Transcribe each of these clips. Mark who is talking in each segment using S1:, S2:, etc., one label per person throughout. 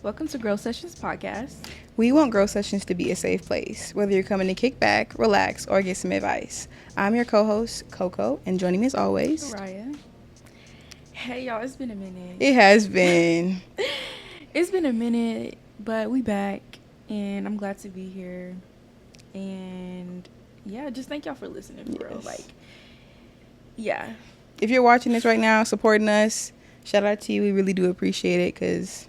S1: Welcome to Girl Sessions Podcast.
S2: We want Girl Sessions to be a safe place, whether you're coming to kick back, relax, or get some advice. I'm your co-host, Coco, and joining me as always,
S1: Riya. Hey, y'all, it's been a minute.
S2: It has been.
S1: It's been a minute, but we back, and I'm glad to be here. And, yeah, just thank y'all for listening, for real. Like, yeah.
S2: If you're watching this right now, supporting us, shout out to you. We really do appreciate it because,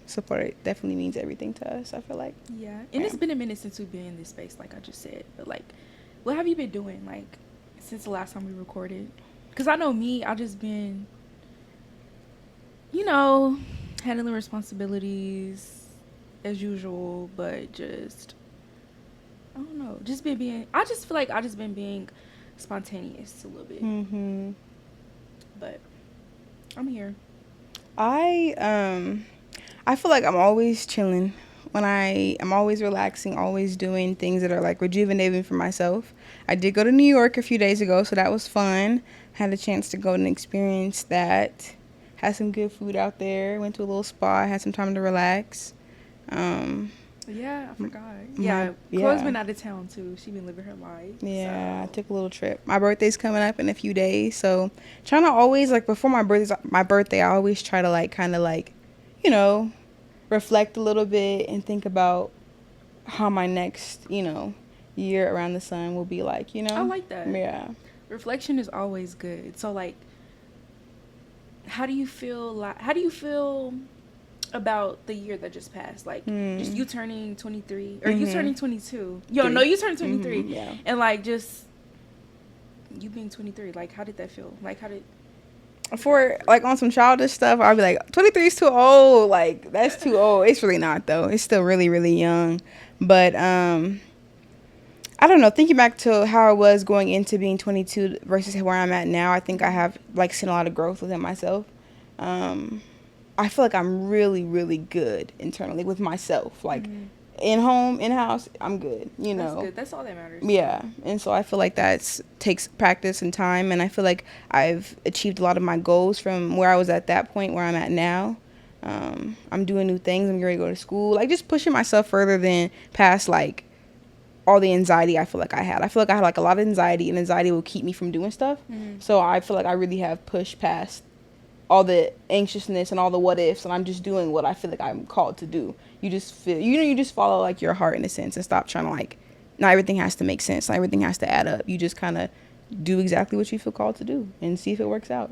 S2: support definitely means everything to us, I feel like.
S1: Yeah, and it's been a minute since we've been in this space, like I just said. But, like, what have you been doing, like, since the last time we recorded? Because I know me, I just been, handling responsibilities as usual, but just, I don't know, I just feel like I just been being spontaneous a little bit.
S2: Mm-hmm.
S1: But I'm here.
S2: I feel like I'm always chilling. I'm always relaxing, always doing things that are like rejuvenating for myself. I did go to New York a few days ago, so that was fun. Had a chance to go and experience that. Had some good food out there. Went to a little spa. Had some time to relax.
S1: Yeah, I forgot. Chloe's been out of town too. She been living her life.
S2: Yeah, so. I took a little trip. My birthday's coming up in a few days, so trying to always before my birthday, I always try to reflect a little bit and think about how my next year around the sun will be like.
S1: I like that.
S2: Yeah,
S1: reflection is always good. So how do you feel about the year that just passed? Like, just you turning 23 or you turning 22. You turning 23.
S2: Yeah.
S1: And just you being 23, how did that feel?
S2: For on some childish stuff, I'll be like, 23 is too old. That's too old. It's really not though. It's still really, really young. But I don't know, thinking back to how I was going into being 22 versus where I'm at now, I think I have seen a lot of growth within myself. I feel like I'm really, really good internally with myself. In-house, I'm good,
S1: That's good. That's all that matters.
S2: Yeah. And so I feel like that takes practice and time. And I feel like I've achieved a lot of my goals from where I was at that point where I'm at now. I'm doing new things. I'm going to go to school. Just pushing myself further than past, all the anxiety I feel like I had. I feel like I had, a lot of anxiety, and anxiety will keep me from doing stuff. Mm-hmm. So I feel like I really have pushed past all the anxiousness and all the what ifs, and I'm just doing what I feel like I'm called to do. You just feel, you just follow your heart in a sense and stop trying to not everything has to make sense. Not everything has to add up. You just kind of do exactly what you feel called to do and see if it works out,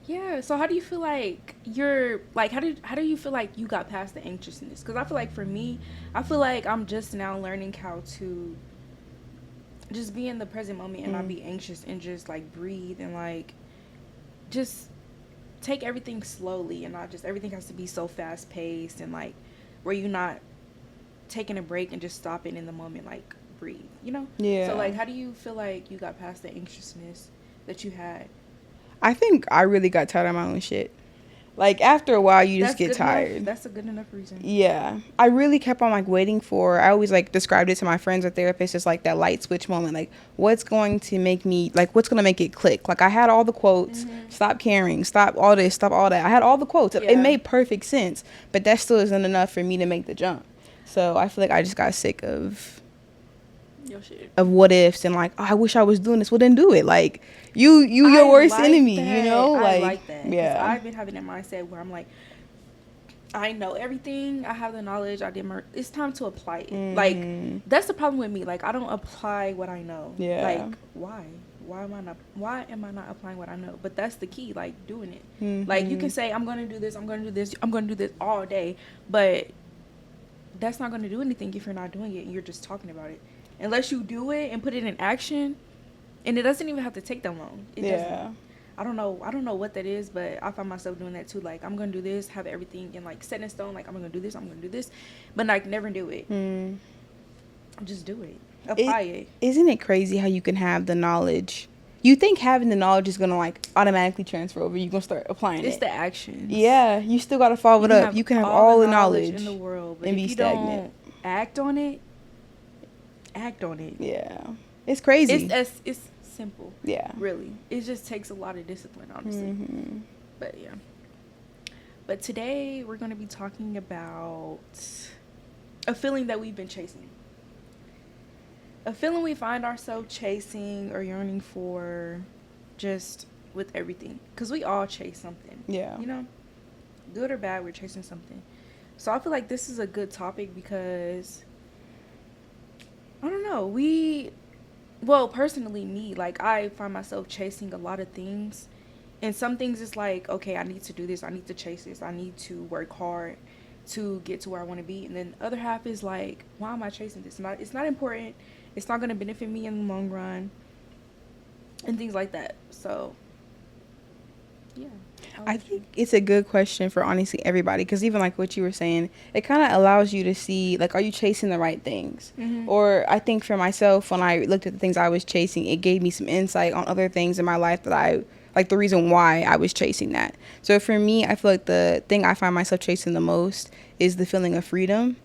S1: Yeah. So how do you feel like how do you feel like you got past the anxiousness? Because I feel like for me, I feel like I'm just now learning how to just be in the present moment and not be anxious and just breathe and just take everything slowly and not just everything has to be so fast paced and where you're not taking a break and just stopping in the moment, breathe,
S2: Yeah.
S1: So how do you feel like you got past the anxiousness that you had?
S2: I think I really got tired of my own shit. After a while, you just get tired.
S1: That's a good enough reason.
S2: Yeah. I really kept on waiting for, I always described it to my friends or therapists as that light switch moment. What's going to make me, what's going to make it click? I had all the quotes, stop caring, stop all this, stop all that. I had all the quotes. Yeah. It made perfect sense, but that still isn't enough for me to make the jump. So I feel like I just got sick of
S1: shit.
S2: Of what ifs and I wish I was doing this. Well, then do it. You your worst enemy,
S1: that. I like that.
S2: Yeah.
S1: I've been having that mindset where I'm I know everything. I have the knowledge. It's time to apply it. That's the problem with me. I don't apply what I know.
S2: Yeah.
S1: Why? Why am I not applying what I know? But that's the key. Doing it. You can say I'm going to do this. I'm going to do this. I'm going to do this all day, but that's not going to do anything if you're not doing it and you're just talking about it. Unless you do it and put it in action, and it doesn't even have to take that long. It doesn't. I don't know what that is, but I find myself doing that too. I'm gonna do this, have everything in set in stone. I'm gonna do this, but never do it. Just do it. Apply it.
S2: Isn't it crazy how you can have the knowledge? You think having the knowledge is gonna automatically transfer over? You're gonna start applying it.
S1: It's the actions.
S2: Yeah, you still gotta follow it up. You can have all the knowledge
S1: in the world, but
S2: and
S1: if
S2: be
S1: you
S2: stagnant.
S1: Don't act on it.
S2: Yeah, it's crazy.
S1: It's simple.
S2: Yeah,
S1: really, it just takes a lot of discipline, honestly. But yeah, But today we're going to be talking about a feeling that we've been chasing. A feeling we find ourselves chasing or yearning for, just with everything. Because we all chase something.
S2: Yeah.
S1: You know? Good or bad, we're chasing something. So I feel like this is a good topic because, I don't know, personally me, like I find myself chasing a lot of things. And some things is like, okay, I need to do this. I need to chase this. I need to work hard to get to where I want to be. And then the other half is like, why am I chasing this? It's not important. It's not going to benefit me in the long run. And things like that. So, yeah.
S2: I think it's a good question for honestly everybody, because even like what you were saying, it kind of allows you to see, like, are you chasing the right things?
S1: Mm-hmm.
S2: Or I think for myself, when I looked at the things I was chasing, it gave me some insight on other things in my life that I like, the reason why I was chasing that. So for me, I feel like the thing I find myself chasing the most is the feeling of freedom,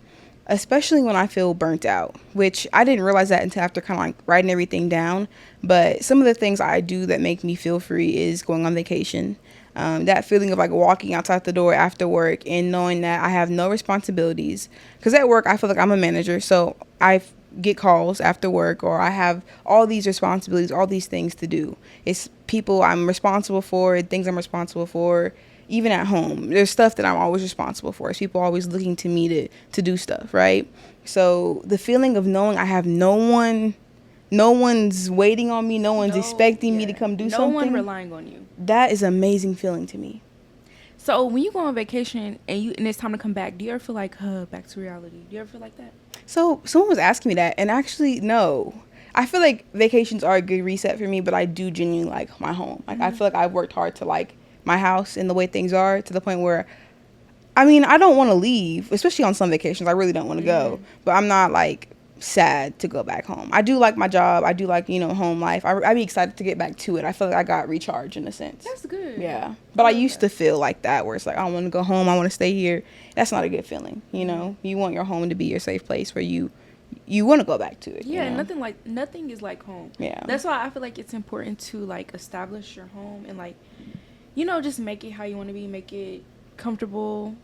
S2: especially when I feel burnt out, which I didn't realize that until after kind of like writing everything down. But some of the things I do that make me feel free is going on vacation. That feeling of like walking outside the door after work and knowing that I have no responsibilities. Because at work, I feel like I'm a manager, so I get calls after work, or I have all these responsibilities, all these things to do. It's people I'm responsible for, things I'm responsible for. Even at home, there's stuff that I'm always responsible for. It's people always looking to me to do stuff, right? So the feeling of knowing I have no one's waiting on me, no one's expecting me to come do something.
S1: No one relying on you.
S2: That is an amazing feeling to me.
S1: So when you go on vacation and it's time to come back, do you ever feel like, back to reality? Do you ever feel like that?
S2: So someone was asking me that, and actually, no. I feel like vacations are a good reset for me, but I do genuinely like my home. Like, I feel like I've worked hard to like my house and the way things are, to the point where, I mean, I don't want to leave, especially on some vacations. I really don't want to go, but I'm not like sad to go back home. I do like my job. I do like, home life. I'd be excited to get back to it. I feel like I got recharged in a sense.
S1: That's good.
S2: Yeah. But I used to feel like that, where it's like, I don't want to go home. I want to stay here. That's not a good feeling. You want your home to be your safe place where you want to go back to it.
S1: Yeah, nothing is like home.
S2: Yeah.
S1: That's why I feel like it's important to like establish your home and like, just make it how you want to be, make it comfortable,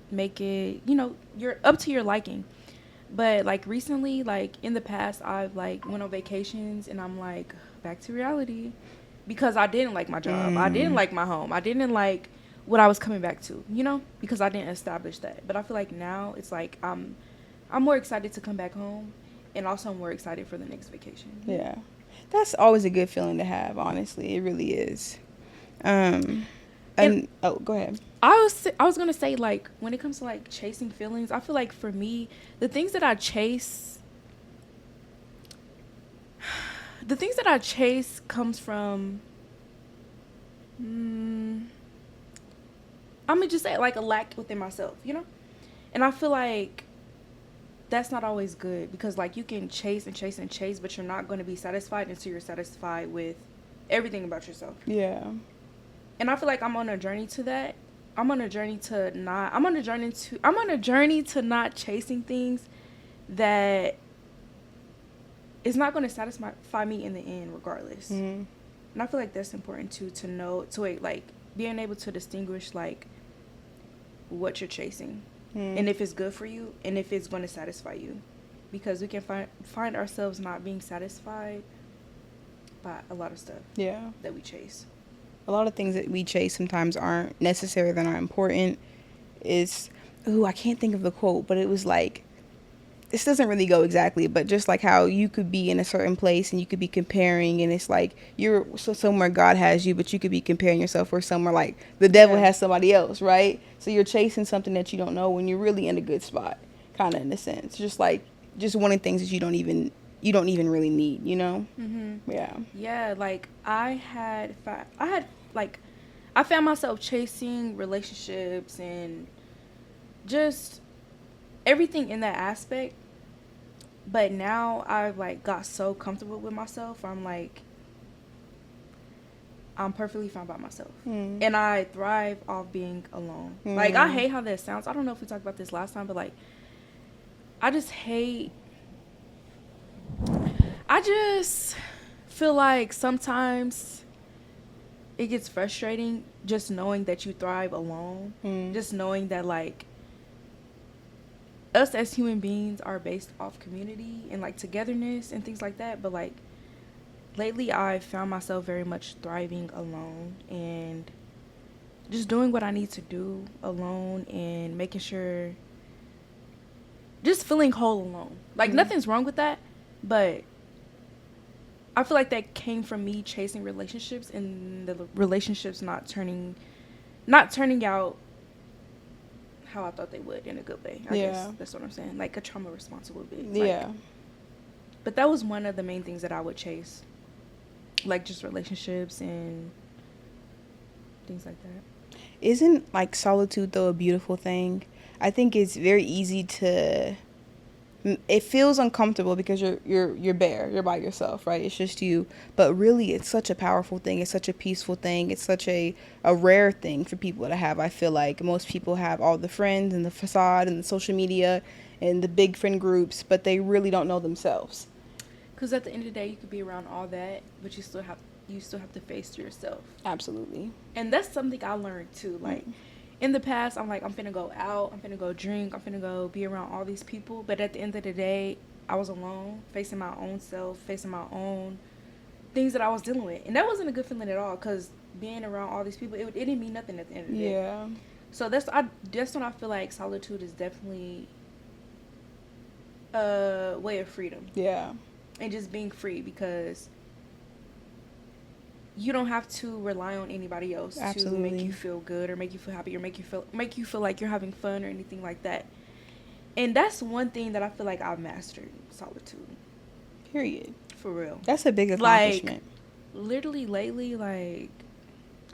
S1: make it, you're up to your liking. But like recently, like in the past, I've like went on vacations and I'm like back to reality, because I didn't like my job. I didn't like my home. I didn't like what I was coming back to, because I didn't establish that. But I feel like now it's like I'm more excited to come back home, and also I'm more excited for the next vacation.
S2: Yeah. That's always a good feeling to have, honestly. It really is. Go ahead.
S1: I was gonna say, like, when it comes to like chasing feelings, I feel like for me, the things that I chase comes from I'm gonna just say like a lack within myself, and I feel like that's not always good, because like you can chase and chase and chase, but you're not going to be satisfied until you're satisfied with everything about yourself.
S2: Yeah.
S1: And I feel like I'm on a journey to that. I'm on a journey to not chasing things that is not going to satisfy me in the end, regardless. And I feel like that's important too, to know, like being able to distinguish like what you're chasing, and if it's good for you, and if it's going to satisfy you, because we can find ourselves not being satisfied by a lot of stuff.
S2: Yeah. That
S1: we chase.
S2: A lot of things that we chase sometimes aren't necessary, they're not important. I can't think of the quote, but it was like, this doesn't really go exactly, but just like how you could be in a certain place and you could be comparing, and it's like you're somewhere God has you, but you could be comparing yourself where somewhere like the devil has somebody else, right? So you're chasing something that you don't know when you're really in a good spot, kind of, in a sense. Just wanting things that you don't even really need, Yeah, like I found myself chasing relationships and just everything in that aspect, but now I've like got so comfortable with myself, I'm like, I'm perfectly fine by myself. And I thrive off being alone. Like, I hate how that sounds. I don't know if we talked about this last time, but like, I just feel like sometimes
S1: it gets frustrating just knowing that you thrive alone. Just knowing that, like, us as human beings are based off community and, like, togetherness and things like that. But, like, lately I've found myself very much thriving alone and just doing what I need to do alone and making sure, just feeling whole alone. Like, nothing's wrong with that, but I feel like that came from me chasing relationships and the relationships not turning out how I thought they would in a good way. I guess that's what I'm saying. Like a trauma response would be. Like,
S2: Yeah.
S1: But that was one of the main things that I would chase. Like just relationships and things like that.
S2: Isn't like solitude though a beautiful thing? I think it's very easy to, it feels uncomfortable because you're bare, you're by yourself, right? It's just you. But really it's such a powerful thing. It's such a peaceful thing. It's such a rare thing for people to have. I feel like most people have all the friends and the facade and the social media and the big friend groups, but they really don't know themselves.
S1: Because at the end of the day, you could be around all that, but you still have to face yourself.
S2: Absolutely.
S1: And that's something I learned too. Like in the past, I'm like, I'm finna go out, I'm finna go drink, I'm finna go be around all these people. But at the end of the day, I was alone, facing my own self, facing my own things that I was dealing with. And that wasn't a good feeling at all, because being around all these people, it didn't mean nothing at the end of the day.
S2: Yeah.
S1: So that's when I feel like solitude is definitely a way of freedom.
S2: Yeah.
S1: And just being free, because you don't have to rely on anybody else
S2: Absolutely.
S1: to make you feel good or make you feel happy or make you feel like you're having fun or anything like that. And that's one thing that I feel like I've mastered: solitude.
S2: Period.
S1: For real.
S2: That's a big accomplishment.
S1: Like, literally lately, like,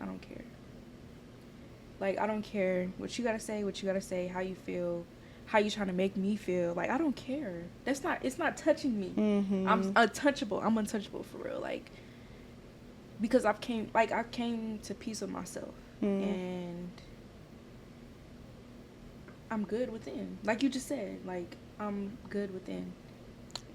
S1: I don't care. Like, I don't care what you gotta say, how you feel, how you trying to make me feel. Like, I don't care. It's not touching me. I'm untouchable. I'm untouchable for real. Like, because I came to peace with myself, and I'm good within. Like you just said, like, I'm good within.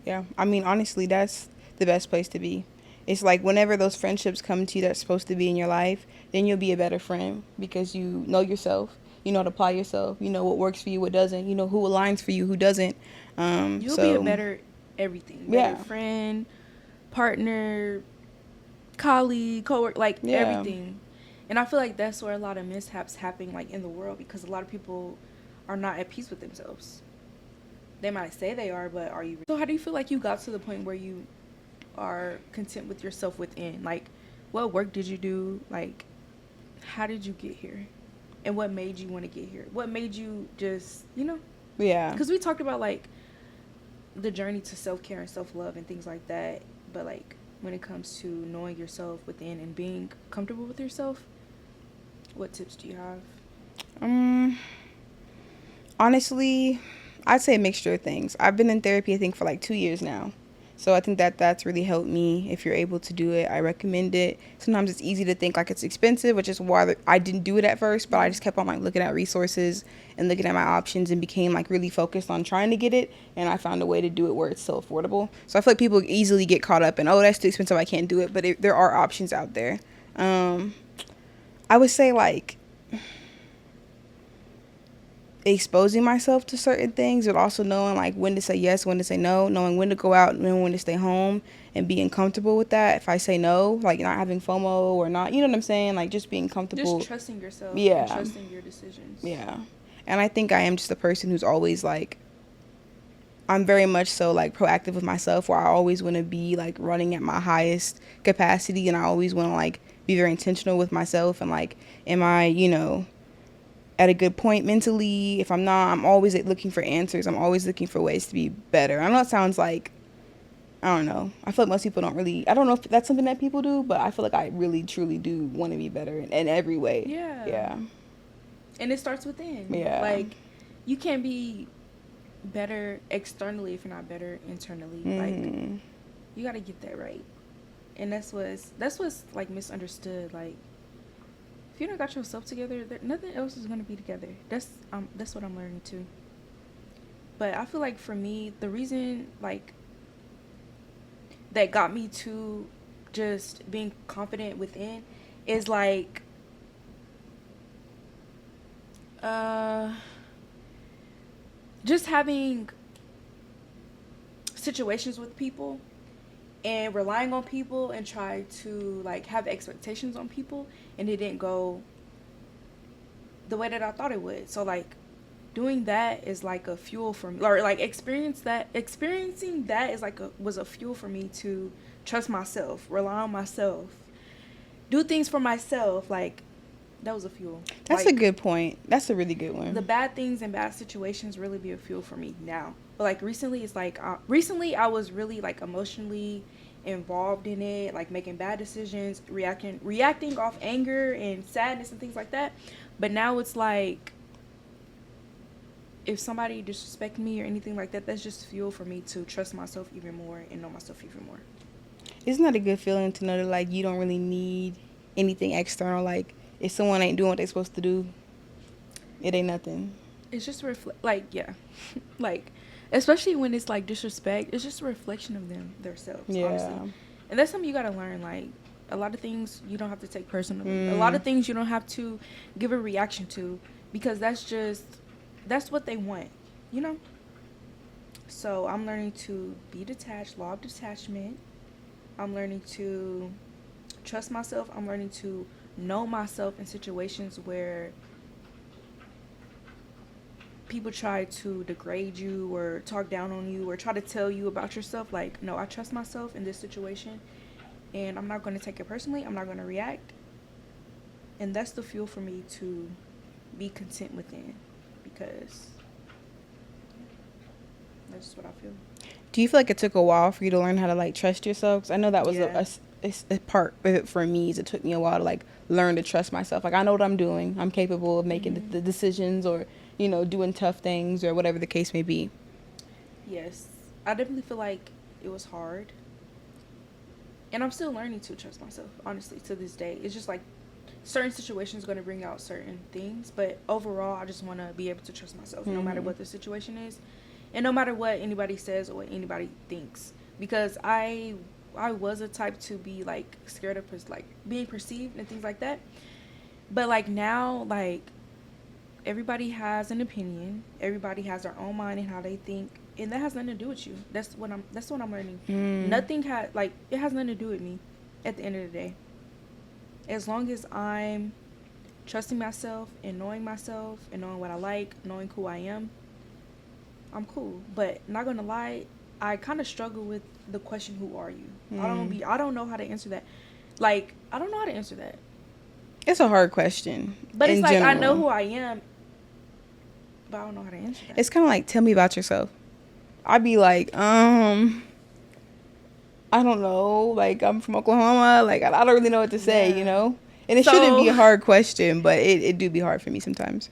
S2: Yeah, I mean, honestly, that's the best place to be. It's like whenever those friendships come to you that's supposed to be in your life, then you'll be a better friend because you know yourself. You know how to apply yourself. You know what works for you, what doesn't. You know who aligns for you, who doesn't.
S1: You'll be a better everything. Better friend, partner, colleague, coworker, like everything. And I feel like that's where a lot of mishaps happen, like in the world, because a lot of people are not at peace with themselves. They might say they are, but are you? So how do you feel like you got to the point where you are content with yourself within? Like, what work did you do? Like, how did you get here? And what made you want to get here? What made you just,
S2: Yeah.
S1: Because we talked about, like, the journey to self-care and self-love and things like that. But, like, when it comes to knowing yourself within and being comfortable with yourself, what tips do you have?
S2: Honestly, I'd say a mixture of things. I've been in therapy, I think, for like 2 years now. So I think that's really helped me. If you're able to do it, I recommend it. Sometimes it's easy to think like it's expensive, which is why I didn't do it at first, but I just kept on like looking at resources and looking at my options and became like really focused on trying to get it. And I found a way to do it where it's so affordable. So I feel like people easily get caught up in, oh, that's too expensive, I can't do it. But there are options out there. I would say like exposing myself to certain things, but also knowing like when to say yes, when to say no, knowing when to go out, knowing when to stay home, and being comfortable with that. If I say no, like not having FOMO or not, you know what I'm saying? Like just being comfortable.
S1: Just trusting yourself.
S2: Yeah.
S1: And trusting your decisions.
S2: Yeah. And I think I am just a person who's always like, I'm very much so like proactive with myself, where I always want to be like running at my highest capacity, and I always want to like be very intentional with myself and like, am I, at a good point mentally? If I'm not, I'm always looking for answers. I'm always looking for ways to be better. I know it sounds like, I don't know. I feel like most people don't really, I don't know if that's something that people do, but I feel like I really truly do want to be better in every way.
S1: Yeah.
S2: Yeah.
S1: And it starts within.
S2: Yeah.
S1: Like, you can't be better externally if you're not better internally. Like, you got to get that right. And that's what's like misunderstood. Like, if you don't got yourself together, nothing else is going to be together. That's what I'm learning too. But I feel like for me, the reason like that got me to just being confident within is like uh just having situations with people and relying on people and try to like have expectations on people, and it didn't go the way that I thought it would. So like doing that is like a fuel for me, or like experiencing that is like was a fuel for me to trust myself, rely on myself, do things for myself. Like that was a fuel.
S2: That's
S1: like,
S2: a good point. That's a really good one.
S1: the bad things and bad situations really be a fuel for me now. But like recently, it's like recently I was really like emotionally involved in it, like making bad decisions, reacting off anger and sadness and things like that. But now it's like if somebody disrespects me or anything like that, that's just fuel for me to trust myself even more and know myself even more.
S2: Isn't that a good feeling to know that like you don't really need anything external? Like if someone ain't doing what they're supposed to do, it ain't nothing.
S1: It's just like yeah, like especially when it's like disrespect, it's just a reflection of themselves.
S2: Yeah.
S1: Honestly. And that's something you gotta learn. Like a lot of things you don't have to take personally. A lot of things you don't have to give a reaction to, because that's what they want, you know. So I'm learning to be detached, law of detachment. I'm learning to trust myself. I'm learning to know myself in situations where people try to degrade you or talk down on you or try to tell you about yourself. Like, no, I trust myself in this situation, and I'm not going to take it personally. I'm not going to react. And that's the fuel for me to be content within, because that's what I feel.
S2: Do you feel like it took a while for you to learn how to like trust yourself? 'Cause I know that was
S1: Yeah.
S2: a part of it for me. Is it took me a while to like learn to trust myself. Like I know what I'm doing. I'm capable of making the decisions, or doing tough things, or whatever the case may be.
S1: Yes. I definitely feel like it was hard. And I'm still learning to trust myself, honestly, to this day. It's just like certain situations going to bring out certain things, but overall I just want to be able to trust myself no matter what the situation is, and no matter what anybody says or what anybody thinks, because I was a type to be like scared of like being perceived and things like that. But like now, like everybody has an opinion, everybody has their own mind and how they think, and that has nothing to do with you. That's what I'm learning. Nothing it has nothing to do with me at the end of the day. As long as I'm trusting myself and knowing what I like, knowing who I am, I'm cool. But not gonna lie, I kind of struggle with the question, who are you? I don't know how to answer that. Like, I don't know how to answer that.
S2: It's a hard question.
S1: But it's like,
S2: general.
S1: I know who I am, but I don't know how to answer that.
S2: It's kind of like, tell me about yourself. I'd be like, I don't know. Like, I'm from Oklahoma. Like, I don't really know what to say, And it shouldn't be a hard question, but it do be hard for me sometimes.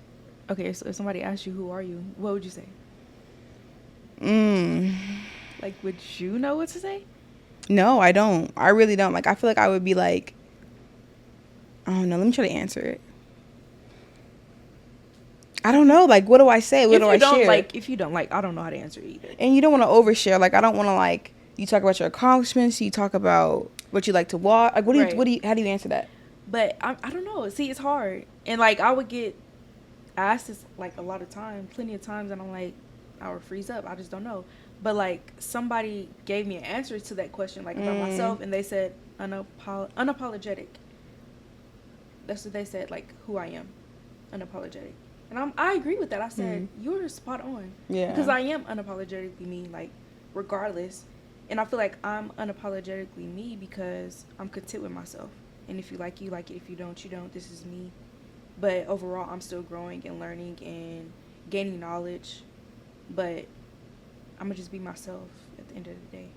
S1: Okay, so if somebody asks you, who are you? What would you say? Like, would you know what to say?
S2: No, I don't. I really don't. Like, I feel like I would be like, I don't know. Let me try to answer it. I don't know. Like, what do I say? What do I share?
S1: If you don't, I don't know how to answer either.
S2: And you don't want to overshare. Like, I don't want to, like, you talk about your accomplishments. You talk about what you like to watch. Like, how do you answer that?
S1: But I don't know. See, it's hard. And, like, I would get asked this, like, a lot of times, plenty of times, and I'm like, I would freeze up. I just don't know. But, like, somebody gave me an answer to that question, like, about myself, and they said unapologetic. That's what they said, like, who I am. Unapologetic. And I agree with that. I said, you're spot on.
S2: Yeah.
S1: Because I am unapologetically me, like, regardless. And I feel like I'm unapologetically me because I'm content with myself. And if you like it, you like it. If you don't, you don't. This is me. But overall, I'm still growing and learning and gaining knowledge. But I'm going to just be myself at the end of the day.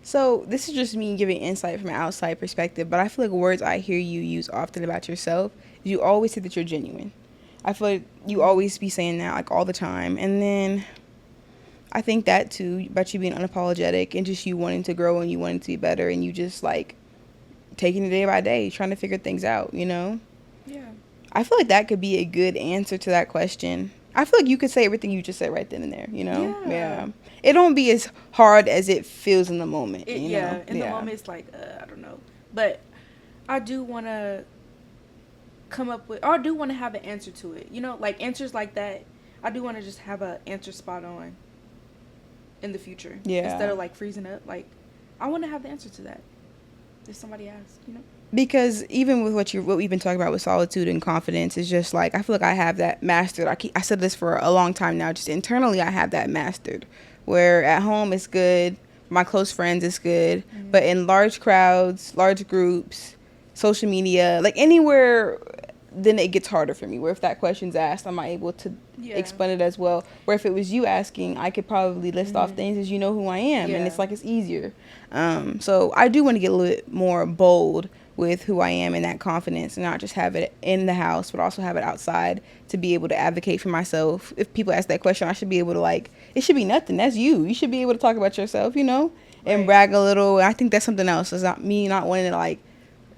S2: So this is just me giving insight from an outside perspective. But I feel like words I hear you use often about yourself is you always say that you're genuine. I feel like you always be saying that, like, all the time. And then I think that, too, about you being unapologetic and just you wanting to grow and you wanting to be better and you just, like, taking it day by day, trying to figure things out,
S1: Yeah.
S2: I feel like that could be a good answer to that question. I feel like you could say everything you just said right then and there,
S1: Yeah.
S2: It don't be as hard as it feels in the moment,
S1: In the moment, it's like, I don't know. But I do want to come up with, or I do want to have an answer to it. You know, like answers like that. I do want to just have an answer spot on in the future.
S2: Yeah.
S1: Instead of like freezing up, like I want to have the answer to that. If somebody asks, you know.
S2: Because even with what we've been talking about with solitude and confidence, is just like I feel like I have that mastered. I said this for a long time now. Just internally, I have that mastered. Where at home it's good, my close friends it's good, but in large crowds, large groups, social media, like anywhere, then it gets harder for me. Where if that question's asked, I'm not able to explain it as well. Where if it was you asking, I could probably list off things as you know who I am, and it's like it's easier. So I do want to get a little bit more bold with who I am and that confidence, and not just have it in the house, but also have it outside to be able to advocate for myself. If people ask that question, I should be able to, like, it should be nothing. That's you. You should be able to talk about yourself, you know, and brag a little. I think that's something else. It's not me not wanting to, like,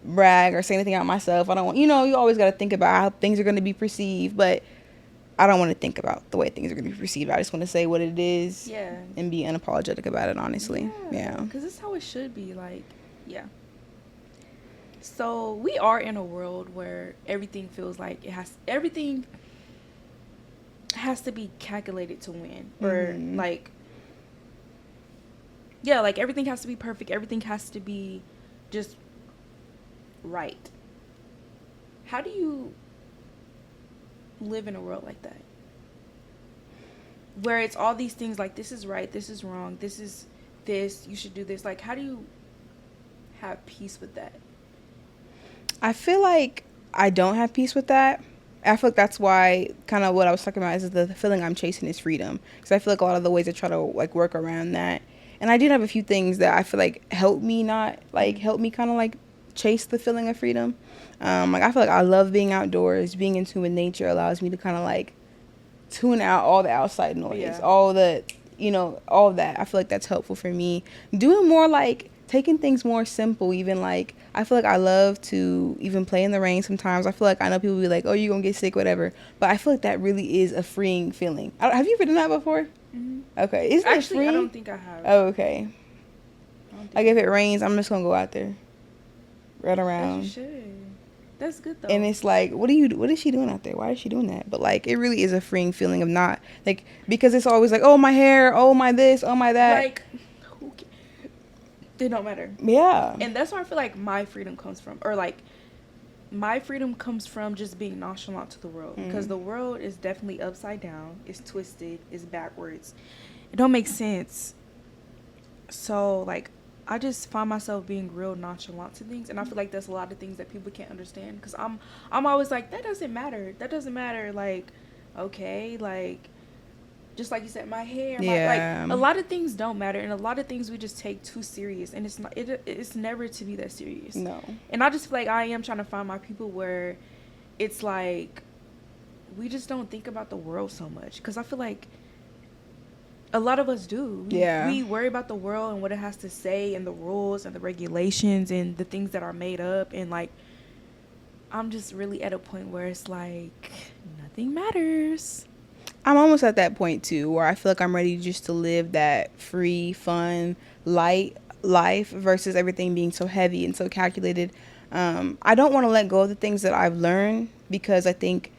S2: brag or say anything out myself. I don't want, you know, you always got to think about how things are going to be perceived, but I don't want to think about the way things are going to be perceived. I just want to say what it is and be unapologetic about it, honestly. Yeah.
S1: Because it's how it should be. Like, So we are in a world where everything feels like everything has to be calculated to win. Or like, like everything has to be perfect. Everything has to be just right. How do you live in a world like that? Where it's all these things like, this is right, this is wrong, this is this, you should do this. Like, how do you have peace with that?
S2: I feel like I don't have peace with that. I feel like that's why kind of what I was talking about is the feeling I'm chasing is freedom. Because I feel like a lot of the ways I try to like work around that. And I did have a few things that I feel like help me kind of like chase the feeling of freedom. Like I feel like I love being outdoors. Being in tune with nature allows me to kind of like tune out all the outside noise, all the, you know, all of that. I feel like that's helpful for me. Doing more like taking things more simple, even like I feel like I love to even play in the rain sometimes. I feel like I know people be like, oh, you're gonna get sick, whatever, but I feel like that really is a freeing feeling. Have you ever done that before? Okay, isn't it freeing?
S1: I don't think I have.
S2: Oh, okay. Like if it rains, I'm just gonna go out there, run around.
S1: You should. That's good though.
S2: And it's like, what is she doing out there? Why is she doing that? But like, it really is a freeing feeling of not like, because it's always like, oh, my hair, oh, my this, oh, my that.
S1: Like, they don't matter.
S2: Yeah.
S1: And that's where I feel like my freedom comes from, or like my freedom comes from just being nonchalant to the world, because the world is definitely upside down, it's twisted, it's backwards, it don't make sense. So like I just find myself being real nonchalant to things, and I feel like that's a lot of things that people can't understand, because I'm always like, that doesn't matter, like, okay, like, just like you said, my hair, like, a lot of things don't matter, and a lot of things we just take too serious, and it's never to be that serious.
S2: No.
S1: And I just feel like I am trying to find my people where it's like we just don't think about the world so much, because I feel like a lot of us do. We worry about the world and what it has to say, and the rules and the regulations and the things that are made up, and like I'm just really at a point where it's like nothing matters.
S2: I'm almost at that point too, where I feel like I'm ready just to live that free, fun, light life versus everything being so heavy and so calculated. I don't want to let go of the things that I've learned, because I think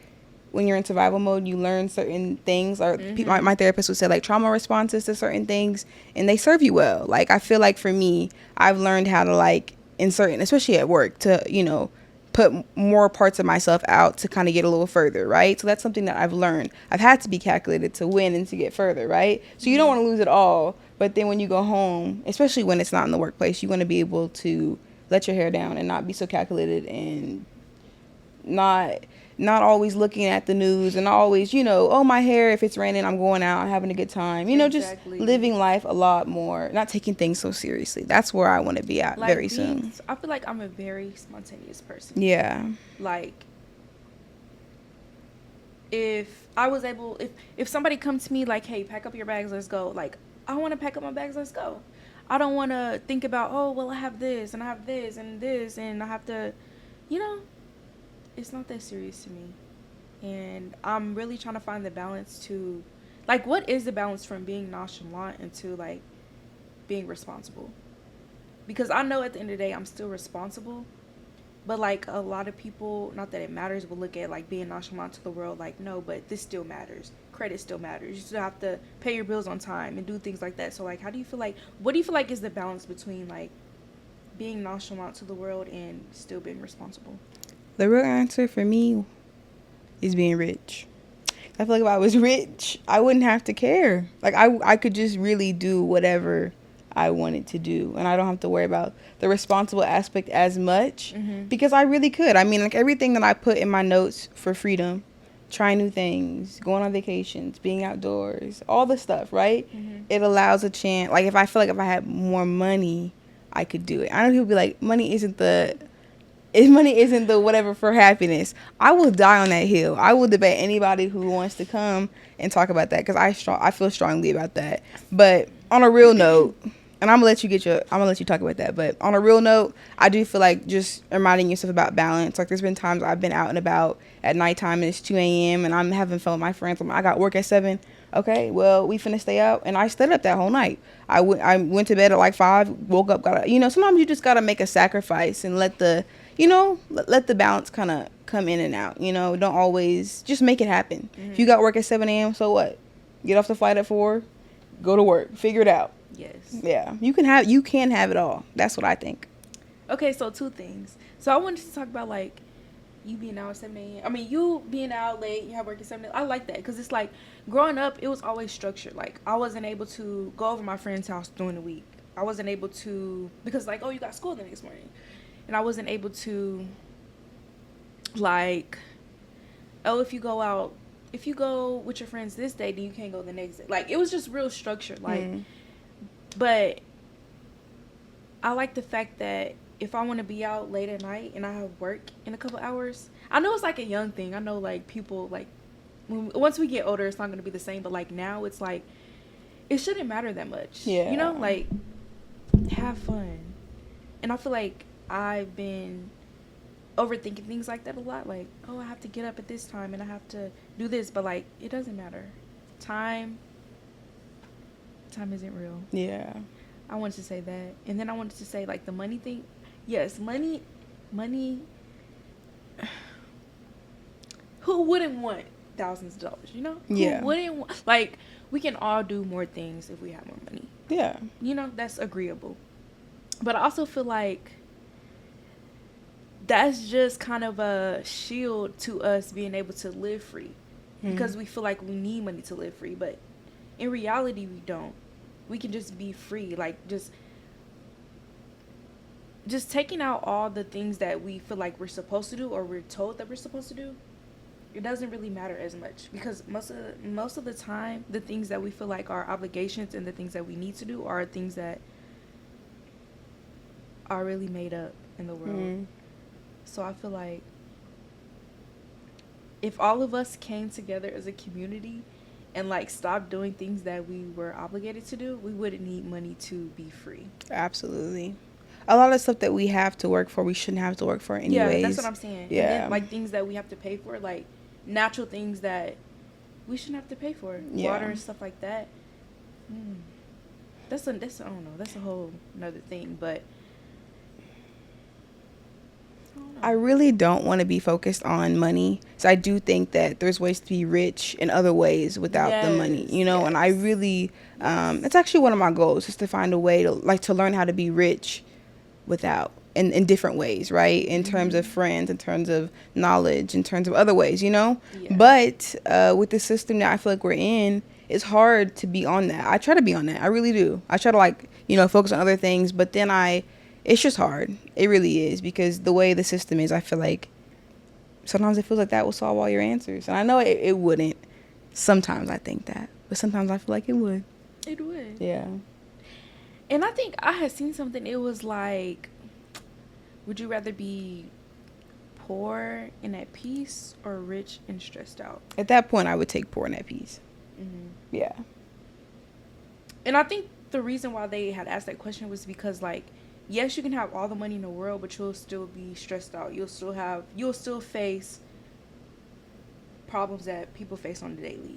S2: when you're in survival mode, you learn certain things, or my therapist would say like trauma responses to certain things, and they serve you well. Like I feel like for me, I've learned how to like in certain, especially at work, to, you know, put more parts of myself out to kind of get a little further, right? So that's something that I've learned. I've had to be calculated to win and to get further, right? So you don't want to lose it all, but then when you go home, especially when it's not in the workplace, you want to be able to let your hair down and not be so calculated, and not always looking at the news, and always, you know, oh, my hair, if it's raining, I'm going out, I'm having a good time. You know, just living life a lot more, not taking things so seriously. That's where I want to be at like very soon.
S1: I feel like I'm a very spontaneous person.
S2: Yeah.
S1: Like, if I was able, if somebody comes to me like, hey, pack up your bags, let's go. Like, I want to pack up my bags, let's go. I don't want to think about, oh, well, I have this, and I have this, and this, and I have to, you know. It's not that serious to me, and I'm really trying to find the balance to, like, what is the balance from being nonchalant into like being responsible? Because I know at the end of the day I'm still responsible, But like a lot of people, not that it matters, but look at like being nonchalant to the world. Like, no, but this still matters. Credit still matters. You still have to pay your bills on time and do things like that. So like, how do you feel like? What do you feel like is the balance between like being nonchalant to the world and still being responsible?
S2: The real answer for me is being rich. I feel like if I was rich, I wouldn't have to care. Like I could just really do whatever I wanted to do, and I don't have to worry about the responsible aspect as much because I really could. I mean, like everything that I put in my notes for freedom, trying new things, going on vacations, being outdoors, all the stuff, right? It allows a chance. Like if I feel like if I had more money, I could do it. I know people be like, money isn't the whatever for happiness. I will die on that hill. I will debate anybody who wants to come and talk about that because I feel strongly about that. But on a real note, and I'm gonna let you talk about that. But on a real note, I do feel like just reminding yourself about balance. Like there's been times I've been out and about at nighttime and it's 2 a.m. and I'm having fun with my friends. I got work at 7. Okay, well we finna stay out, and I stayed up that whole night. I went to bed at like 5, woke up, sometimes you just gotta make a sacrifice and let the let the balance kind of come in and out. Don't always just make it happen. If you got work at 7 a.m., so what? Get off the flight at 4, go to work, figure it out.
S1: Yes.
S2: Yeah, you can have it all. That's what I think.
S1: Okay, so 2 things. So I wanted to talk about like you being out at 7 a.m. I mean, you being out late, you have work at 7 a.m. I like that because it's like growing up, it was always structured. Like I wasn't able to go over my friend's house during the week. I wasn't able to because like, oh, you got school the next morning. And I wasn't able to, like, oh, if you go with your friends this day, then you can't go the next day. Like, it was just real structured. Like, but I like the fact that if I want to be out late at night and I have work in a couple hours, I know it's like a young thing. I know, like, people, like, once we get older, it's not going to be the same. But, like, now it's like, it shouldn't matter that much.
S2: Yeah.
S1: Like, have fun. And I feel like I've been overthinking things like that a lot. Like, oh, I have to get up at this time and I have to do this. But, like, it doesn't matter. Time isn't real.
S2: Yeah.
S1: I wanted to say that. And then I wanted to say, like, the money thing. Yes, money. Who wouldn't want thousands of dollars,
S2: Yeah.
S1: Who wouldn't want, like, we can all do more things if we have more money.
S2: Yeah.
S1: That's agreeable. But I also feel like that's just kind of a shield to us being able to live free because we feel like we need money to live free, but in reality we don't. We can just be free, like just taking out all the things that we feel like we're supposed to do or we're told that we're supposed to do. It doesn't really matter as much because most of the time the things that we feel like are obligations and the things that we need to do are things that are really made up in the world. So I feel like if all of us came together as a community and like stopped doing things that we were obligated to do, we wouldn't need money to be free.
S2: Absolutely. A lot of stuff that we have to work for, we shouldn't have to work for anyways.
S1: Yeah, that's what I'm saying.
S2: Yeah.
S1: And then, like things that we have to pay for, like natural things that we shouldn't have to pay for, water and stuff like that. That's I don't know. That's a whole another thing, but.
S2: I really don't want to be focused on money. So I do think that there's ways to be rich in other ways without the money, and I really, it's actually one of my goals is to find a way to learn how to be rich without, in different ways, right? In terms of friends, in terms of knowledge, in terms of other ways, But with the system that I feel like we're in, it's hard to be on that. I try to be on that. I really do. I try to focus on other things, but then it's just hard. It really is because the way the system is, I feel like sometimes it feels like that will solve all your answers. And I know it wouldn't. Sometimes I think that. But sometimes I feel like it would.
S1: It would.
S2: Yeah.
S1: And I think I had seen something. It was like, would you rather be poor and at peace or rich and stressed out?
S2: At that point, I would take poor and at peace. Yeah.
S1: And I think the reason why they had asked that question was because, like, yes, you can have all the money in the world, but you'll still be stressed out. You'll still face problems that people face on the daily,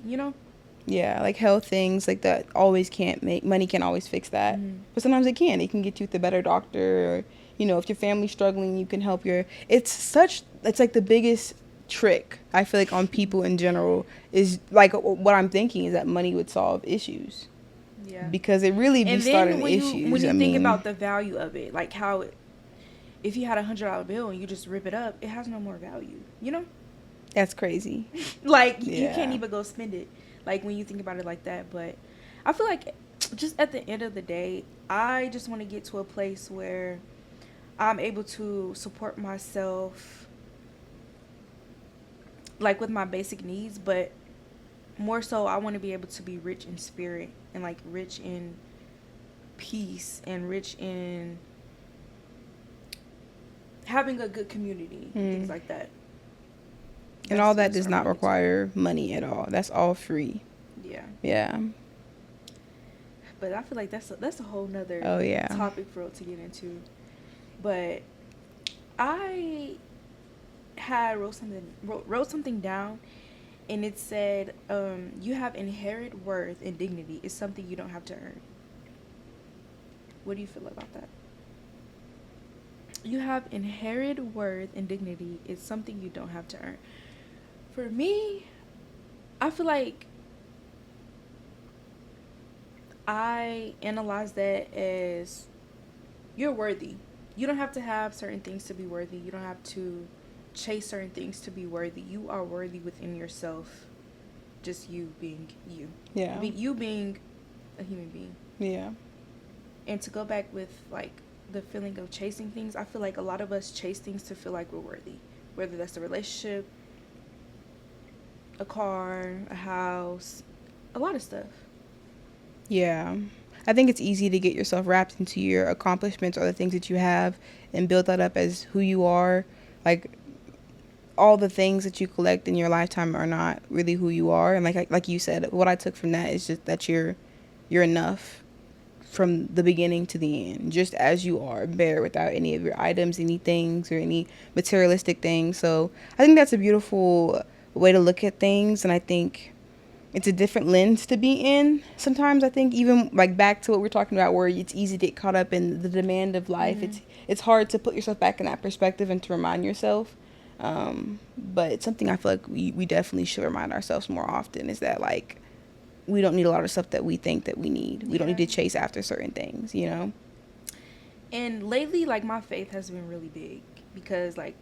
S2: Yeah, like health things like that always can't make money can always fix that.
S1: Mm-hmm.
S2: But sometimes it can. It can get you with a better doctor or if your family's struggling, you can help it's like the biggest trick I feel like on people in general is like what I'm thinking is that money would solve issues.
S1: Yeah.
S2: Because it really be
S1: And then
S2: starting
S1: when
S2: issues.
S1: you
S2: I
S1: think
S2: mean,
S1: about the value of it, like how if you had $100 bill and you just rip it up, it has no more value. You know?
S2: that's crazy.
S1: Like you can't
S2: Yeah.
S1: even go spend it. Like when you think about it like that, but I feel like just at the end of the day, I just want to get to a place where I'm able to support myself like with my basic needs, but more so I want to be able to be rich in spirit and like rich in peace and rich in having a good community and things like that.
S2: And all that
S1: That's
S2: does
S1: what I
S2: not
S1: wanna get to.
S2: require money at all. That's all free.
S1: Yeah.
S2: Yeah.
S1: But I feel like that's a whole nother
S2: Oh yeah.
S1: topic for it to get into. But I had wrote something down, and it said, "You have inherent worth and dignity. It's something you don't have to earn." What do you feel about that? You have inherent worth and dignity. It's something you don't have to earn. For me, I feel like I analyze that as you're worthy. You don't have to have certain things to be worthy. You don't have to chase certain things to be worthy. You are worthy within yourself. Just you being you.
S2: Yeah.
S1: You being a human being.
S2: Yeah.
S1: And to go back with like the feeling of chasing things, I feel like a lot of us chase things to feel like we're worthy. Whether that's a relationship, a car, a house, a lot of stuff.
S2: Yeah. I think it's easy to get yourself wrapped into your accomplishments or the things that you have and build that up as who you are. Like all the things that you collect in your lifetime are not really who you are. And like you said, what I took from that is just that you're enough from the beginning to the end, just as you are, bare without any of your items, any things or any materialistic things. So I think that's a beautiful way to look at things, and I think it's a different lens to be in. Sometimes I think even like back to what we're talking about, where it's easy to get caught up in the demand of life.
S1: Mm-hmm.
S2: It's hard to put yourself back in that perspective and to remind yourself. But it's something I feel like we definitely should remind ourselves more often, is that like we don't need a lot of stuff that we think that we need. We don't need to chase after certain things, you know?
S1: And lately, like, my faith has been really big because, like,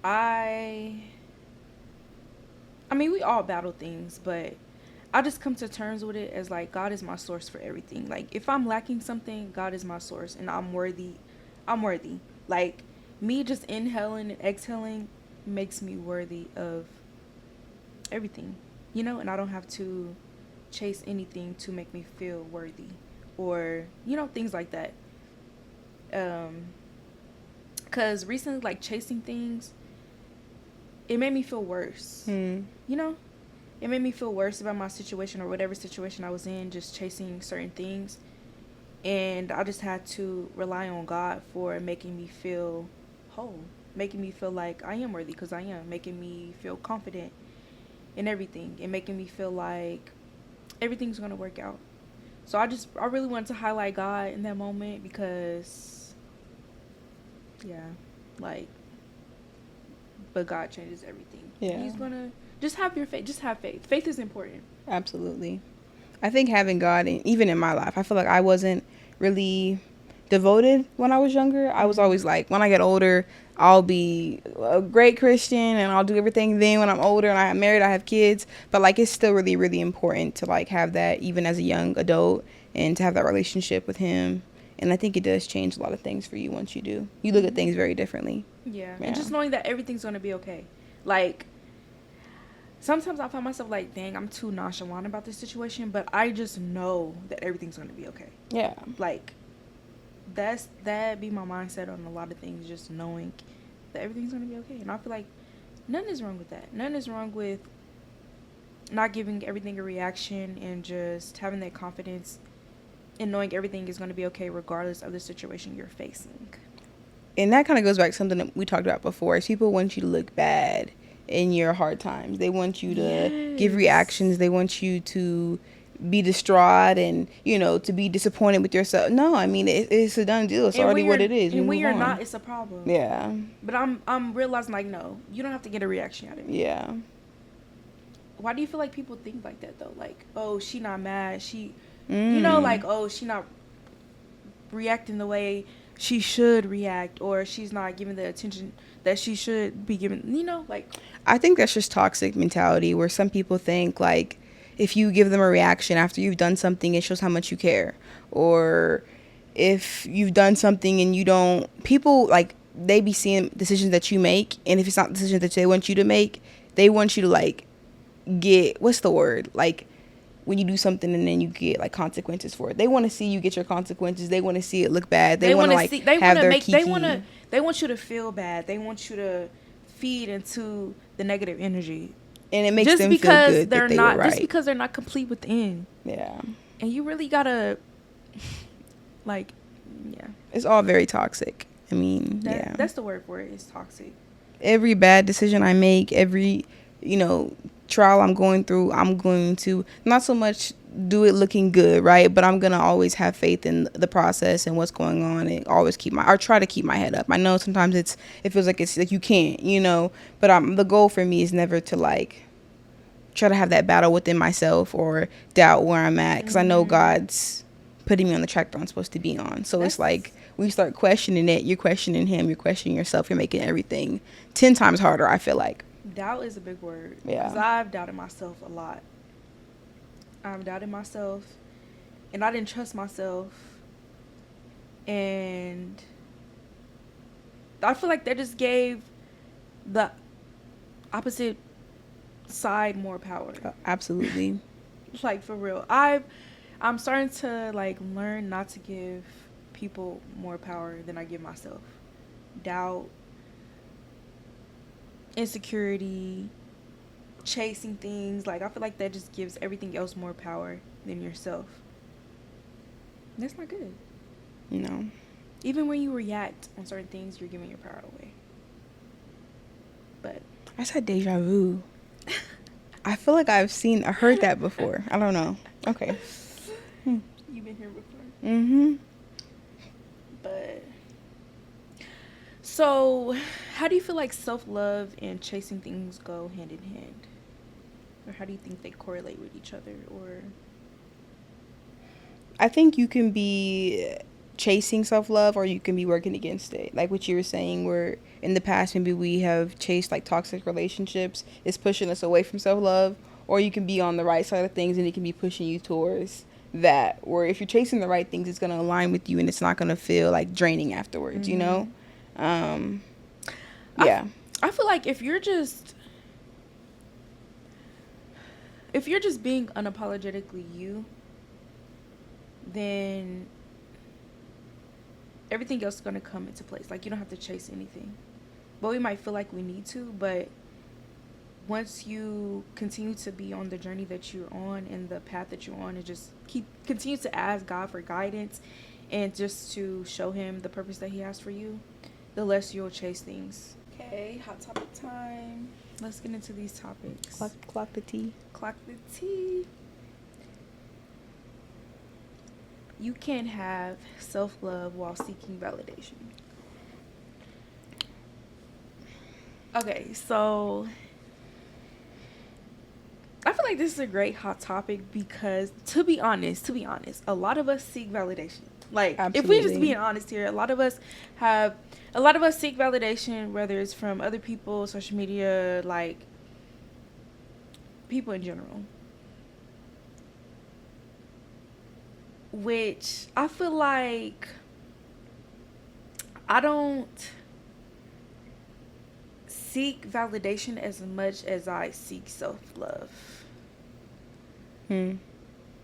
S1: I mean, we all battle things, but I just come to terms with it as, like, God is my source for everything. Like, if I'm lacking something, God is my source, and I'm worthy. I'm worthy. Like, me just inhaling and exhaling makes me worthy of everything, you know? And I don't have to chase anything to make me feel worthy or, you know, things like that. Because recently, like, chasing things, it made me feel worse. You know, it made me feel worse about my situation or whatever situation I was in, just chasing certain things. And I just had to rely on God for making me feel whole, making me feel like I am worthy, because I am, making me feel confident in everything and making me feel like everything's going to work out. So I really wanted to highlight God in that moment because, yeah, like, but God changes everything.
S2: Yeah.
S1: He's going to just have your faith. Just have faith. Faith is important.
S2: Absolutely. I think having God, even in my life, I feel like I wasn't really devoted when I was younger. I was always like, when I get older, I'll be a great Christian and I'll do everything. Then when I'm older and I'm married, I have kids. But like, it's still really, really important to like have that even as a young adult and to have that relationship with Him. And I think it does change a lot of things for you once you do. You look at things very differently.
S1: Yeah. And just knowing that everything's going to be okay. Like, sometimes I find myself like, dang, I'm too nonchalant about this situation, but I just know that everything's going to be okay.
S2: Yeah.
S1: Like, that be my mindset on a lot of things, just knowing that everything's going to be okay. And I feel like nothing is wrong with that. Nothing is wrong with not giving everything a reaction and just having that confidence and knowing everything is going to be okay regardless of the situation you're facing.
S2: And that kind of goes back to something that we talked about before, is people want you to look bad in your hard times. They want you to give
S1: Yes.
S2: reactions. They want you to be distraught and, you know, to be disappointed with yourself. No, I mean, it's a done deal. It's
S1: And
S2: already
S1: when
S2: what
S1: you're
S2: it is. We
S1: and when
S2: move
S1: you're
S2: on.
S1: not, it's a problem.
S2: Yeah.
S1: But I'm realizing like, no, you don't have to get a reaction out of me.
S2: Yeah.
S1: Why do you feel like people think like that though? Like, oh, she not mad. You know, like, oh, she not reacting the way she should react, or she's not giving the attention that she should be given. You know, like,
S2: I think that's just toxic mentality where some people think like if you give them a reaction after you've done something, it shows how much you care. Or if you've done something and you don't, people like they be seeing decisions that you make, and if it's not decisions that they want you to make, they want you to like get, what's the word? Like when you do something and then you get like consequences for it. They want to see you get your consequences. They want to see it look bad. They want to like have their kiki.
S1: they want you to feel bad. They want you to feed into the negative energy.
S2: And it makes just them feel good that they were right.
S1: Just because they're not complete within.
S2: Yeah.
S1: And you really gotta, like, yeah.
S2: It's all very toxic. I mean, yeah.
S1: That's the word for it. It's toxic.
S2: Every bad decision I make, every, you know, trial I'm going through, I'm going to not so much do it looking good, right? But I'm gonna always have faith in the process and what's going on, and always try to keep my head up. I know sometimes it feels like it's like you can't, you know, but the goal for me is never to like try to have that battle within myself or doubt where I'm at, because I know God's putting me on the track that I'm supposed to be on. So it's like when you start questioning it, you're questioning him, you're questioning yourself, you're making everything 10 times harder, I feel like.
S1: Doubt is a big word.
S2: Yeah.
S1: Because I've doubted myself a lot. I've doubted myself, and I didn't trust myself. And I feel like that just gave the opposite side more power.
S2: Absolutely.
S1: Like, for real. I'm starting to like learn not to give people more power than I give myself. Doubt, insecurity, chasing things, like I feel like that just gives everything else more power than yourself. That's not good.
S2: No.
S1: Even when you react on certain things, you're giving your power away. But
S2: I said deja vu. I feel like I heard that before. I don't know. Okay.
S1: You've been here before.
S2: Mm-hmm.
S1: But so, how do you feel like self-love and chasing things go hand in hand? Or how do you think they correlate with each other? Or
S2: I think you can be chasing self-love, or you can be working against it. Like what you were saying, where in the past maybe we have chased like toxic relationships, it's pushing us away from self-love. Or you can be on the right side of things and it can be pushing you towards that. Or if you're chasing the right things, it's going to align with you and it's not going to feel like draining afterwards, you know? Yeah.
S1: I feel like if you're just being unapologetically you, then everything else is going to come into place. Like, you don't have to chase anything. But we might feel like we need to, but once you continue to be on the journey that you're on and the path that you're on, and just continue to ask God for guidance and just to show him the purpose that he has for you, the less you'll chase things. Okay, hot topic time. Let's get into these topics.
S2: Clock the tea.
S1: Clock the tea. You can't have self-love while seeking validation. Okay, so I feel like this is a great hot topic because, to be honest, a lot of us seek validation. Like,
S2: absolutely.
S1: If we just being honest here, a lot of us seek validation, whether it's from other people, social media, like people in general. Which I feel like I don't seek validation as much as I seek self-love.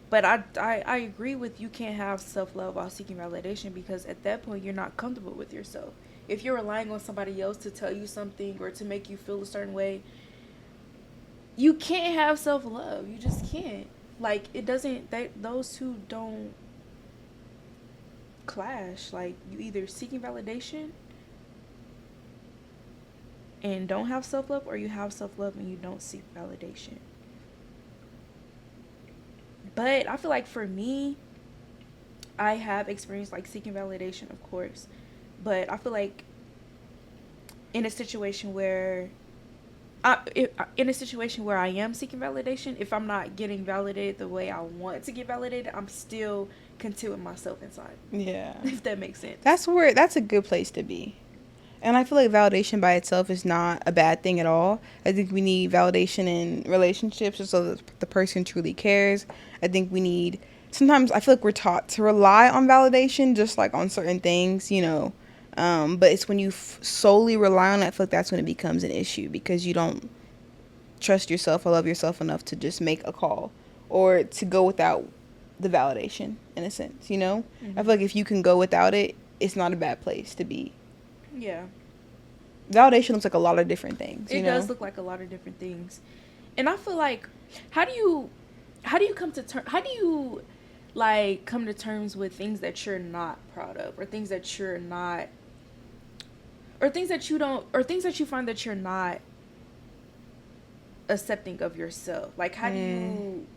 S1: But I agree with, you can't have self-love while seeking validation, because at that point you're not comfortable with yourself. If you're relying on somebody else to tell you something or to make you feel a certain way, you can't have self-love. You just can't. Like, it doesn't, those two don't clash. Like, you either seeking validation and don't have self-love, or you have self-love and you don't seek validation. But I feel like for me, I have experienced like seeking validation, of course, but I feel like in a situation where in a situation where I am seeking validation, if I'm not getting validated the way I want to get validated, I'm still content with myself inside.
S2: Yeah.
S1: If that makes sense.
S2: That's a good place to be. And I feel like validation by itself is not a bad thing at all. I think we need validation in relationships just so that the person truly cares. I think we need, sometimes I feel like we're taught to rely on validation just like on certain things, you know. But it's when you solely rely on it, I feel like that's when it becomes an issue because you don't trust yourself or love yourself enough to just make a call or to go without the validation in a sense, you know?
S1: Mm-hmm.
S2: I feel like if you can go without it, it's not a bad place to be.
S1: Yeah.
S2: Validation looks like a lot of different things.
S1: It does look like a lot of different things. And I feel like, how do you come to terms with things that you're not proud of, or things that you're not, or things that you don't, or things that you find that you're not accepting of yourself? Like, how do you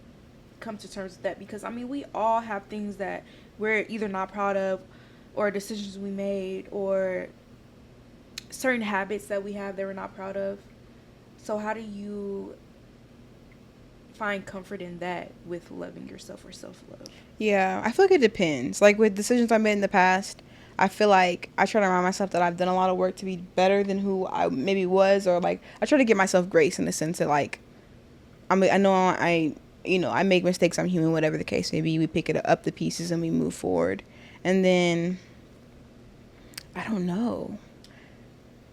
S1: come to terms with that? Because I mean, we all have things that we're either not proud of, or decisions we made, or certain habits that we have that we're not proud of. So how do you find comfort in that with loving yourself or self-love?
S2: Yeah, I feel like it depends. Like with decisions I made in the past, I feel like I try to remind myself that I've done a lot of work to be better than who I maybe was, or like I try to give myself grace in the sense that like I know I make mistakes. I'm human, whatever the case may be. We pick it up the pieces and we move forward. And then I don't know.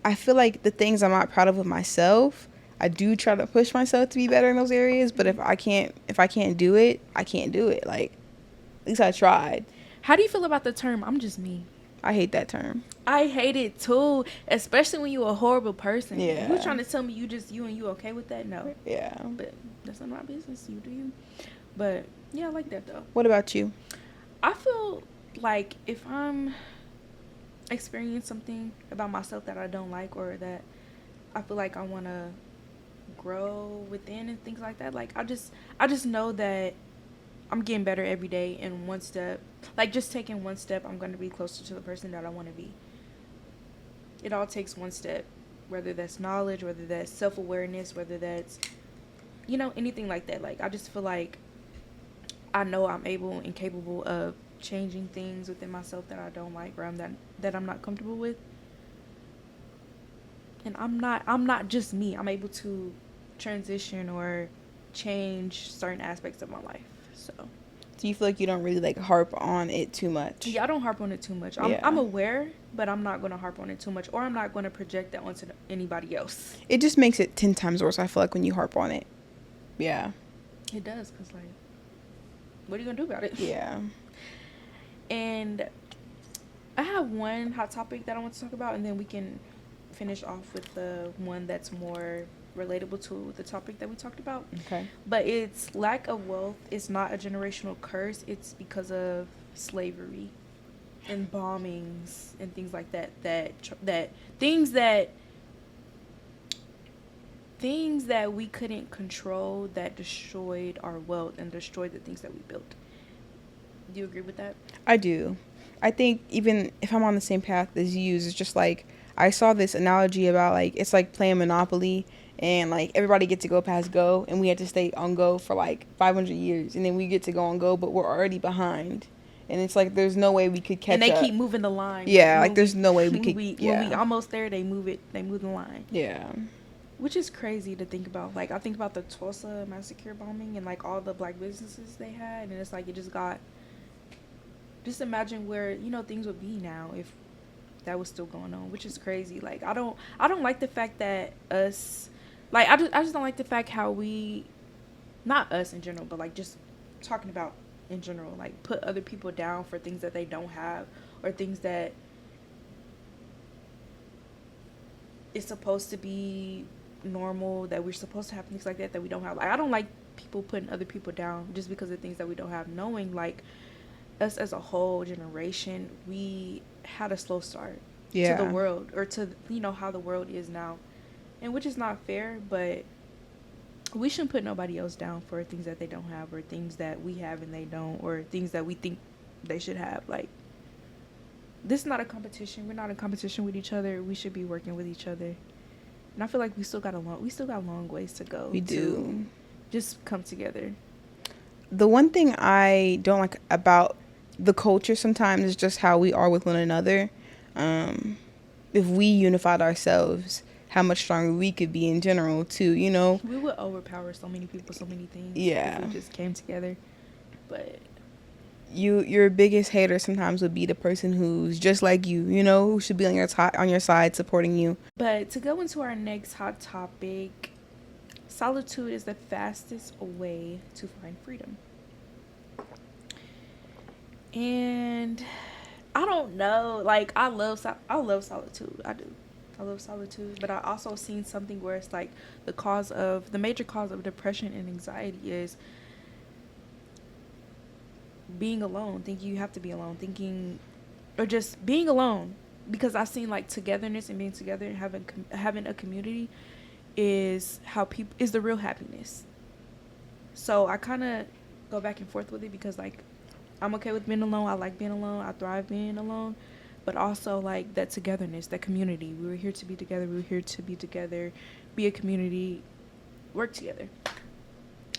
S2: I feel like the things I'm not proud of with myself, I do try to push myself to be better in those areas. But if I can't do it, I can't do it. Like, at least I tried.
S1: How do you feel about the term "I'm just me"?
S2: I hate that term.
S1: I hate it too, especially when you're a horrible person.
S2: Yeah.
S1: You trying to tell me you and you okay with that? No.
S2: Yeah.
S1: But that's not my business. You do you. But yeah, I like that though.
S2: What about you?
S1: I feel like if I'm experiencing something about myself that I don't like, or that I feel like I want to grow within and things like that, like I just know that I'm getting better every day, and one step, like just taking one step, I'm going to be closer to the person that I want to be. It all takes one step, whether that's knowledge, whether that's self-awareness, whether that's, anything like that. Like, I just feel like I know I'm able and capable of changing things within myself that I don't like, or that I'm not comfortable with. And I'm not just me. I'm able to transition or change certain aspects of my life. So,
S2: do you feel like you don't really like harp on it too much?
S1: Yeah, I don't harp on it too much. I'm aware, but I'm not going to harp on it too much, or I'm not going to project that onto anybody else.
S2: It just makes it 10 times worse, I feel like, when you harp on it. Yeah.
S1: It does, because, like, what are you going to do about it?
S2: Yeah.
S1: And I have one hot topic that I want to talk about, and then we can finish off with the one that's more relatable to the topic that we talked about.
S2: Okay.
S1: But it's lack of wealth. It's not a generational curse. It's because of slavery and bombings and things like that. Things that we couldn't control, that destroyed our wealth and destroyed the things that we built. Do you agree with that?
S2: I do. I think even if I'm on the same path as you, it's just like I saw this analogy about like it's like playing Monopoly, and like everybody gets to go past Go, and we had to stay on Go for like 500 years, and then we get to go on Go, but we're already behind, and it's like there's no way we could catch up.
S1: And they keep moving the line.
S2: Yeah, like there's no way we could.
S1: When we almost there, they move the line.
S2: Yeah.
S1: Which is crazy to think about. Like, I think about the Tulsa massacre bombing and like all the black businesses they had, and it's like it just got. Just imagine where things would be now if that was still going on, which is crazy. Like, I don't like the fact that us, like, I just don't like the fact how we, not us in general, but like just talking about in general, like put other people down for things that they don't have, or things that it's supposed to be normal, that we're supposed to have, things like that we don't have. Like, I don't like people putting other people down just because of things that we don't have, knowing like us as a whole generation, we had a slow start to the world, or to how the world is now. and which is not fair, but we shouldn't put nobody else down for things that they don't have, or things that we have and they don't, or things that we think they should have. Like, this is not a competition. We're not in competition with each other. We should be working with each other. And I feel like we still got a long ways to go.
S2: We do.
S1: Just come together.
S2: The one thing I don't like about the culture sometimes is just how we are with one another. If we unified ourselves, how much stronger we could be in general too, you know?
S1: We would overpower so many people, so many things.
S2: Yeah.
S1: If we just came together. But
S2: your biggest hater sometimes would be the person who's just like you know, who should be on your side supporting you.
S1: But to go into our next hot topic, solitude is the fastest way to find freedom. And I don't know, like, I love solitude. I do. I love solitude, but I also seen something where it's like the major cause of depression and anxiety is being alone, thinking you have to be alone, or just being alone. Because I've seen like togetherness and being together and having a community is is the real happiness. So I kind of go back and forth with it, because like I'm okay with being alone. I like being alone. I thrive being alone. But also like that togetherness, that community. We were here to be together. Be a community, work together.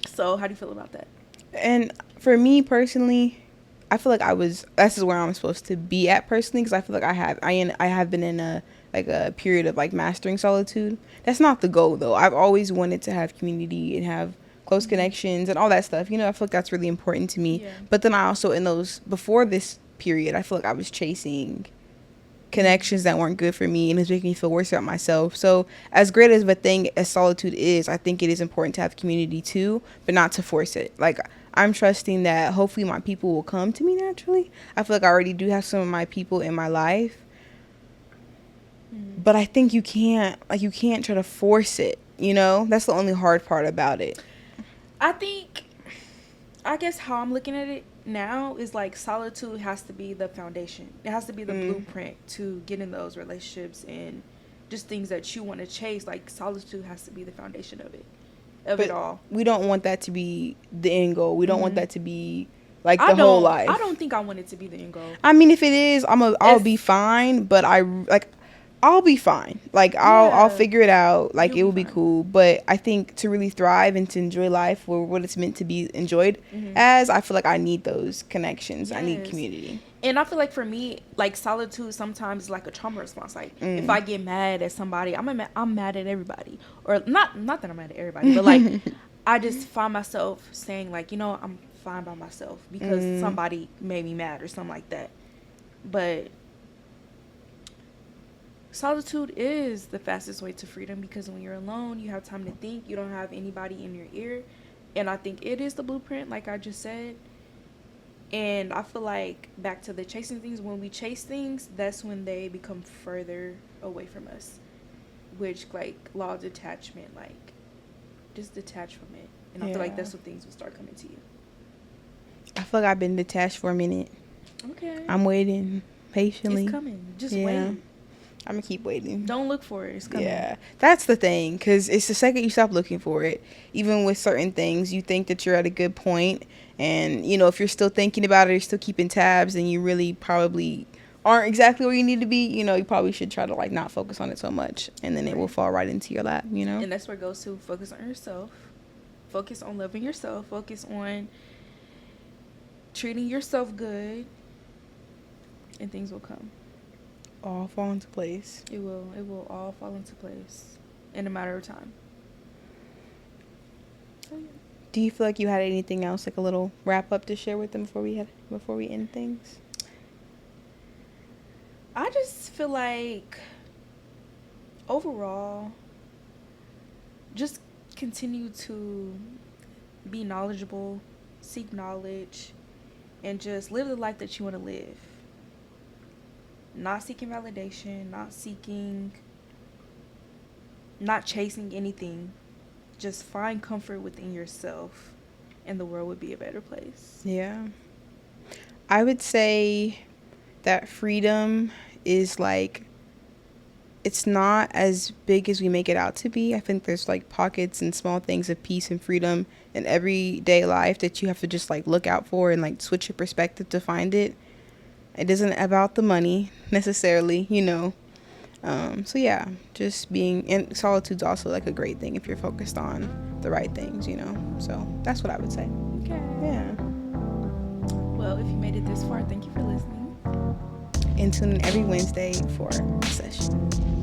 S1: So how do you feel about that?
S2: And for me personally, I feel like this is where I'm supposed to be at personally, because I feel like I have been in a period of like mastering solitude. That's not the goal though. I've always wanted to have community and have close connections and all that stuff. You know, I feel like that's really important to me.
S1: Yeah.
S2: But then I also, before this period, I feel like I was chasing connections that weren't good for me, and it's making me feel worse about myself. So as great as of a thing as solitude is, I think it is important to have community too, but not to force it. Like, I'm trusting that hopefully my people will come to me naturally. I feel like I already do have some of my people in my life, but I think you can't try to force it, you know? That's the only hard part about it.
S1: I guess how I'm looking at it now is like solitude has to be the foundation. It has to be the blueprint to get in those relationships and just things that you want to chase. Like, solitude has to be the foundation of it all.
S2: We don't want that to be the end goal. We don't want that to be like the whole life.
S1: I don't think I want it to be the end goal.
S2: I mean, if it is, I'll be fine, but I'll be fine. Like, I'll figure it out. Like, it will be cool. But I think to really thrive and to enjoy life for what it's meant to be enjoyed as, I feel like I need those connections. Yes. I need community.
S1: And I feel like for me, like, solitude sometimes is like a trauma response. Like, if I get mad at somebody, I'm mad at everybody. Or not that I'm mad at everybody, but like, I just find myself saying like, you know, I'm fine by myself because somebody made me mad or something like that. But solitude is the fastest way to freedom, because when you're alone, you have time to think. You don't have anybody in your ear. And I think it is the blueprint, like I just said. And I feel like, back to the chasing things, when we chase things, that's when they become further away from us. Which, like, law of detachment, like, just detach from it. And I feel like that's when things will start coming to you.
S2: I feel like I've been detached for a minute.
S1: Okay.
S2: I'm waiting patiently.
S1: It's coming. Just wait.
S2: I'm gonna keep waiting.
S1: Don't look for it. It's coming.
S2: Yeah, that's the thing, because it's the second you stop looking for it, even with certain things, you think that you're at a good point, and, you know, if you're still thinking about it, you're still keeping tabs, and you really probably aren't exactly where you need to be, you know, you probably should try to, like, not focus on it so much, and then it will fall right into your lap, you know?
S1: And that's where it goes to focus on yourself. Focus on loving yourself. Focus on treating yourself good, and things will come.
S2: All fall into place.
S1: It will all fall into place in a matter of time. So, yeah.
S2: Do you feel like you had anything else, like a little wrap up to share with them before we end things?
S1: I just feel like overall, just continue to be knowledgeable, seek knowledge, and just live the life that you want to live. Not seeking validation, not chasing anything. Just find comfort within yourself, and the world would be a better place.
S2: Yeah. I would say that freedom is like it's not as big as we make it out to be. I think there's like pockets and small things of peace and freedom in everyday life that you have to just like look out for and like switch your perspective to find it. It isn't about the money necessarily, you know. So yeah, just being in solitude's also like a great thing if you're focused on the right things, you know. So that's what I would say.
S1: Okay.
S2: Yeah.
S1: Well, if you made it this far, thank you for listening.
S2: And tune in every Wednesday for a session.